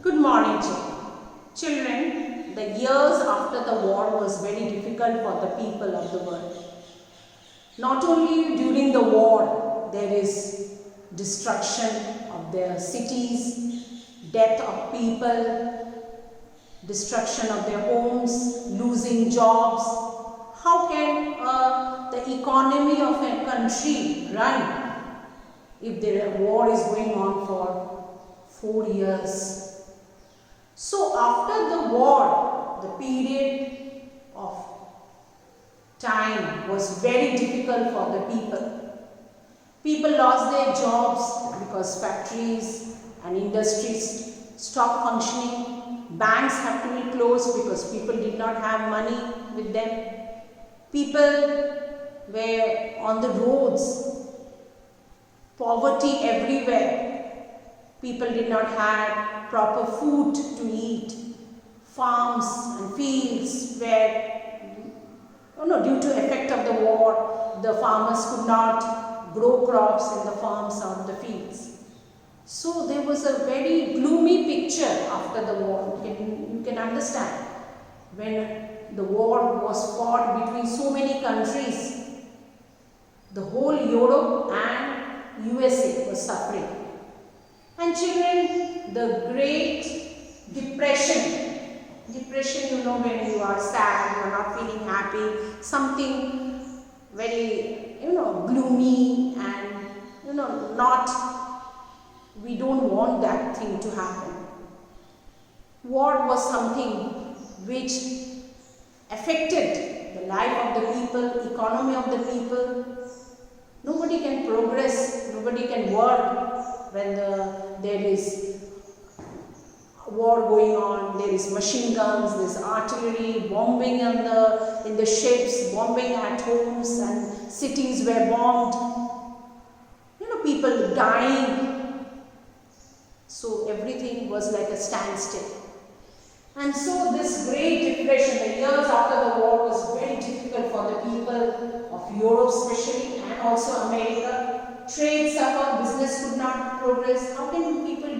Good morning, children. Children, the years after the war was very difficult for the people of the world. Not only during the war, there is destruction of their cities, death of people, destruction of their homes, losing jobs. How can the economy of a country run if the war is going on for 4 years? So after the war, the period of time was very difficult for the people. People lost their jobs because factories and industries stopped functioning. Banks had to be closed because people did not have money with them. People were on the roads, poverty everywhere. People did not have proper food to eat. Farms and fields were, due to effect of the war, the farmers could not grow crops in the farms or the fields. So there was a very gloomy picture after the war. You can understand. When the war was fought between so many countries, the whole Europe and USA was suffering. And children, the Great Depression, when you are sad, you are not feeling happy, something very, gloomy and, we don't want that thing to happen. War was something which affected the life of the people, economy of the people. Nobody can progress, nobody can work when there is war going on. There is machine guns, there is artillery, bombing in the ships, bombing at homes, and cities were bombed. People dying. So everything was like a standstill. And so this Great Depression, the years after the war, was very difficult for the people of Europe especially, and also America. Trade suffered, business could not progress. How can people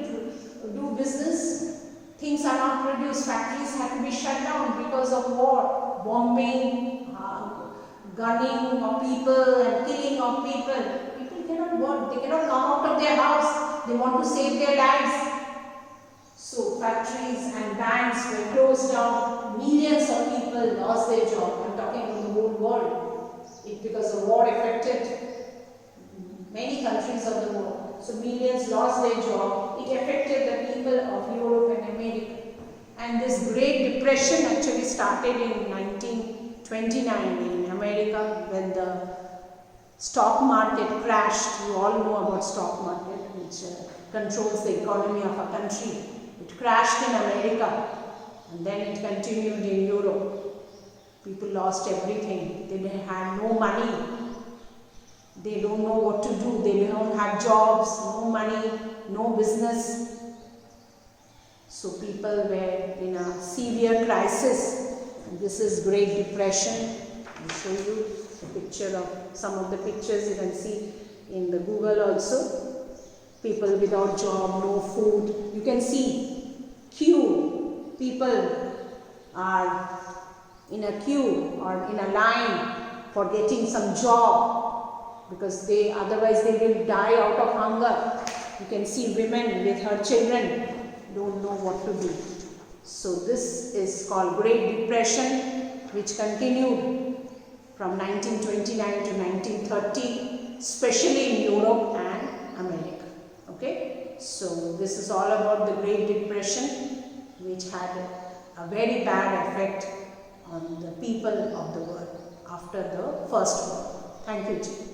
do business? Things are not produced, factories had to be shut down because of war, bombing, gunning of people and killing of people. People cannot work, they cannot come out of their house, they want to save their lives. So factories and banks were closed down, millions of people lost their job. I'm talking about the whole world. Because the war affected many countries of the world. So millions lost their job. It affected the people of Europe and America. And this Great Depression actually started in 1929 in America when the stock market crashed. You all know about stock market, which controls the economy of a country. It crashed in America and then it continued in Europe. People lost everything. They had no money. They don't know what to do. They don't have jobs, no money, no business. So people were in a severe crisis. And this is Great Depression. I'll show you a picture of some of the pictures you can see in the Google also. People without job, no food. You can see queue. People are in a queue or in a line for getting some job because otherwise they will die out of hunger. You can see women with her children don't know what to do. So this is called Great Depression, which continued from 1929 to 1930, especially in Europe and America. Okay, so this is all about the Great Depression, which had a very bad effect on the people of the world after the First World War. Thank you, children.